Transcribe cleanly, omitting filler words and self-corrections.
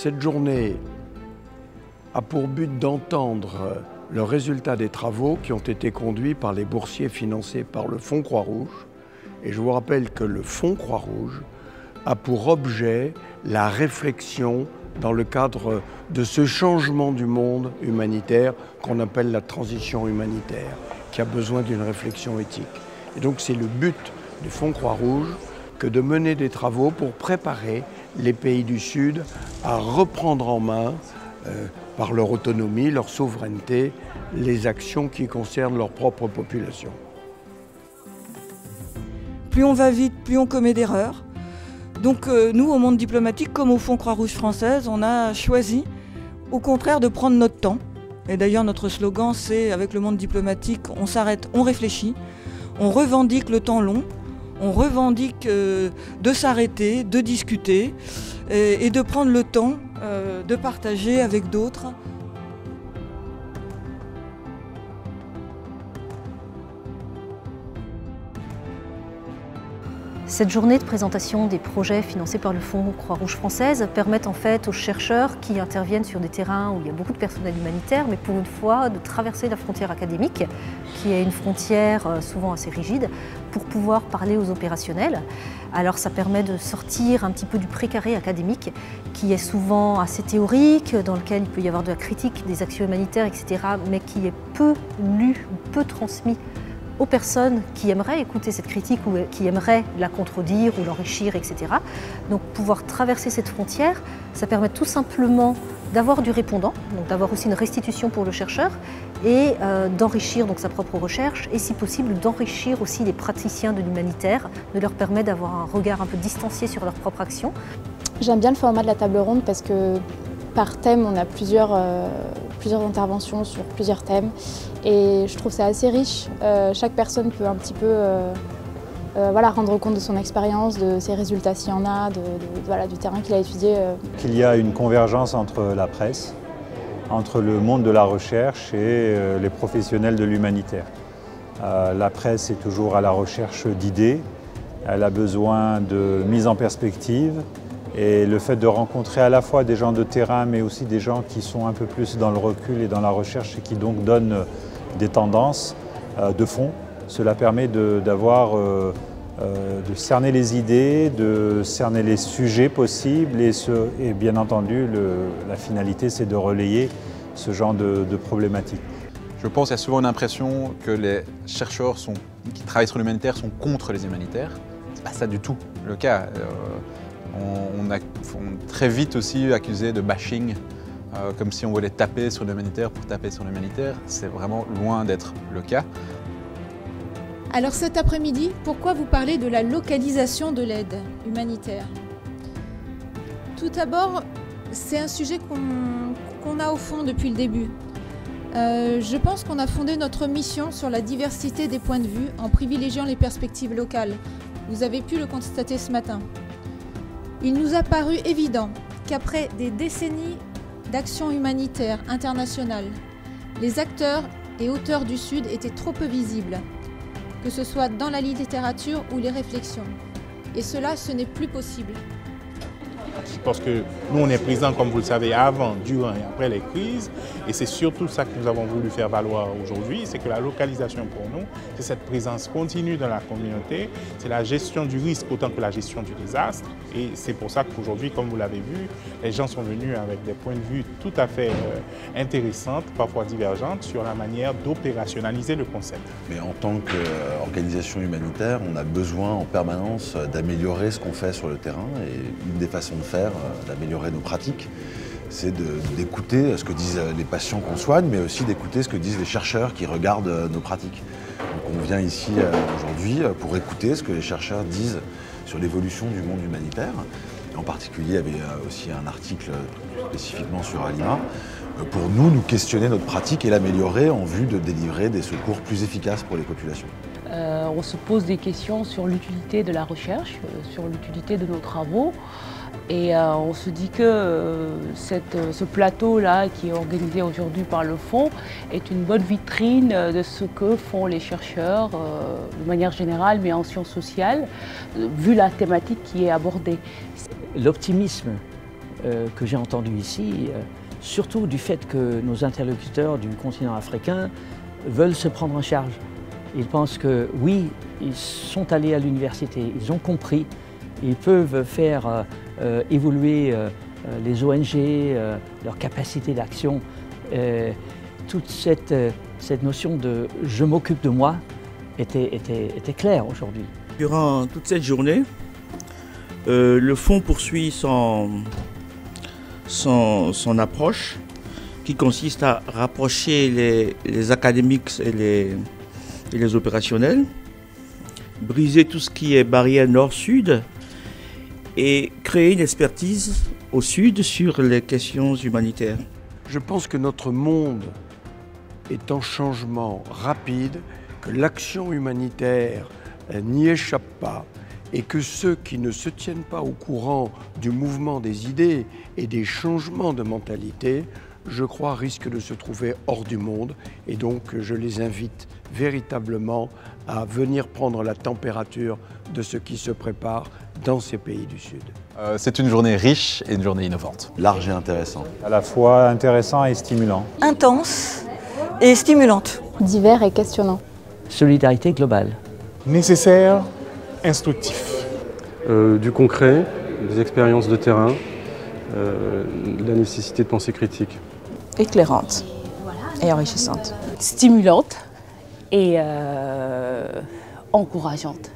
Cette journée a pour but d'entendre le résultat des travaux qui ont été conduits par les boursiers financés par le Fonds Croix-Rouge. Et je vous rappelle que le Fonds Croix-Rouge a pour objet la réflexion dans le cadre de ce changement du monde humanitaire qu'on appelle la transition humanitaire, qui a besoin d'une réflexion éthique. Et donc c'est le but du Fonds Croix-Rouge que de mener des travaux pour préparer les pays du Sud à reprendre en main, par leur autonomie, leur souveraineté, les actions qui concernent leur propre population. Plus on va vite, plus on commet d'erreurs. Donc nous, au monde diplomatique, comme au Fonds Croix-Rouge française, on a choisi au contraire de prendre notre temps. Et d'ailleurs notre slogan c'est, avec le monde diplomatique, on s'arrête, on réfléchit, on revendique le temps long, on revendique de s'arrêter, de discuter et de prendre le temps de partager avec d'autres. Cette journée de présentation des projets financés par le Fonds Croix-Rouge française permet en fait aux chercheurs qui interviennent sur des terrains où il y a beaucoup de personnel humanitaire, mais pour une fois de traverser la frontière académique, qui est une frontière souvent assez rigide, pour pouvoir parler aux opérationnels. Alors ça permet de sortir un petit peu du précaré académique, qui est souvent assez théorique, dans lequel il peut y avoir de la critique des actions humanitaires, etc., mais qui est peu lu, peu transmis aux personnes qui aimeraient écouter cette critique ou qui aimeraient la contredire ou l'enrichir, etc. Donc pouvoir traverser cette frontière, ça permet tout simplement d'avoir du répondant, donc d'avoir aussi une restitution pour le chercheur et d'enrichir donc sa propre recherche et si possible d'enrichir aussi les praticiens de l'humanitaire, de leur permettre d'avoir un regard un peu distancié sur leur propre action. J'aime bien le format de la table ronde parce que par thème, on a plusieurs interventions sur plusieurs thèmes et je trouve ça assez riche. Chaque personne peut un petit peu rendre compte de son expérience, de ses résultats s'il y en a, du terrain qu'il a étudié. Qu'il y a une convergence entre la presse, entre le monde de la recherche et les professionnels de l'humanitaire. La presse est toujours à la recherche d'idées, elle a besoin de mise en perspective. Et le fait de rencontrer à la fois des gens de terrain, mais aussi des gens qui sont un peu plus dans le recul et dans la recherche et qui donc donnent des tendances de fond, cela permet de cerner les idées, de cerner les sujets possibles et bien entendu, la finalité c'est de relayer ce genre de problématiques. Je pense qu'il y a souvent une impression que les chercheurs qui travaillent sur l'humanitaire sont contre les humanitaires. Ce n'est pas ça du tout le cas. On est très vite aussi accusé de bashing, comme si on voulait taper sur l'humanitaire pour taper sur l'humanitaire. C'est vraiment loin d'être le cas. Alors cet après-midi, pourquoi vous parlez de la localisation de l'aide humanitaire? Tout d'abord, c'est un sujet qu'on a au fond depuis le début. Je pense qu'on a fondé notre mission sur la diversité des points de vue en privilégiant les perspectives locales. Vous avez pu le constater ce matin. Il nous a paru évident qu'après des décennies d'action humanitaire internationale, les acteurs et auteurs du Sud étaient trop peu visibles, que ce soit dans la littérature ou les réflexions. Et cela, ce n'est plus possible. Parce que nous, on est présents, comme vous le savez, avant, durant et après les crises. Et c'est surtout ça que nous avons voulu faire valoir aujourd'hui, c'est que la localisation pour nous, c'est cette présence continue dans la communauté, c'est la gestion du risque autant que la gestion du désastre. Et c'est pour ça qu'aujourd'hui, comme vous l'avez vu, les gens sont venus avec des points de vue tout à fait intéressants, parfois divergentes, sur la manière d'opérationnaliser le concept. Mais en tant qu'organisation humanitaire, on a besoin en permanence d'améliorer ce qu'on fait sur le terrain. Et une des façons de faire, d'améliorer nos pratiques, c'est d'écouter ce que disent les patients qu'on soigne, mais aussi d'écouter ce que disent les chercheurs qui regardent nos pratiques. Donc on vient ici aujourd'hui pour écouter ce que les chercheurs disent sur l'évolution du monde humanitaire. En particulier, il y avait aussi un article spécifiquement sur Halima, pour nous questionner notre pratique et l'améliorer en vue de délivrer des secours plus efficaces pour les populations. On se pose des questions sur l'utilité de la recherche, sur l'utilité de nos travaux. Et on se dit que ce plateau-là qui est organisé aujourd'hui par le Fonds est une bonne vitrine de ce que font les chercheurs de manière générale, mais en sciences sociales, vu la thématique qui est abordée. L'optimisme que j'ai entendues ici, surtout du fait que nos interlocuteurs du continent africain veulent se prendre en charge. Ils pensent que oui, ils sont allés à l'université, ils ont compris, ils peuvent faire évoluer les ONG, leur capacité d'action. Toute cette notion de « je m'occupe de moi » était claire aujourd'hui. Durant toute cette journée, le fonds poursuit son approche qui consiste à rapprocher les académiques et les opérationnels, briser tout ce qui est barrière nord-sud et créer une expertise au sud sur les questions humanitaires. Je pense que notre monde est en changement rapide, que l'action humanitaire n'y échappe pas et que ceux qui ne se tiennent pas au courant du mouvement des idées et des changements de mentalité, je crois, risquent de se trouver hors du monde. Et donc, je les invite véritablement à venir prendre la température de ce qui se prépare dans ces pays du Sud. C'est une journée riche et une journée innovante. Large et intéressant. À la fois intéressant et stimulant. Intense et stimulante. Divers et questionnant. Solidarité globale. Nécessaire, instructif. Du concret, des expériences de terrain, la nécessité de pensée critique. Éclairante et enrichissante. Stimulante et encourageante.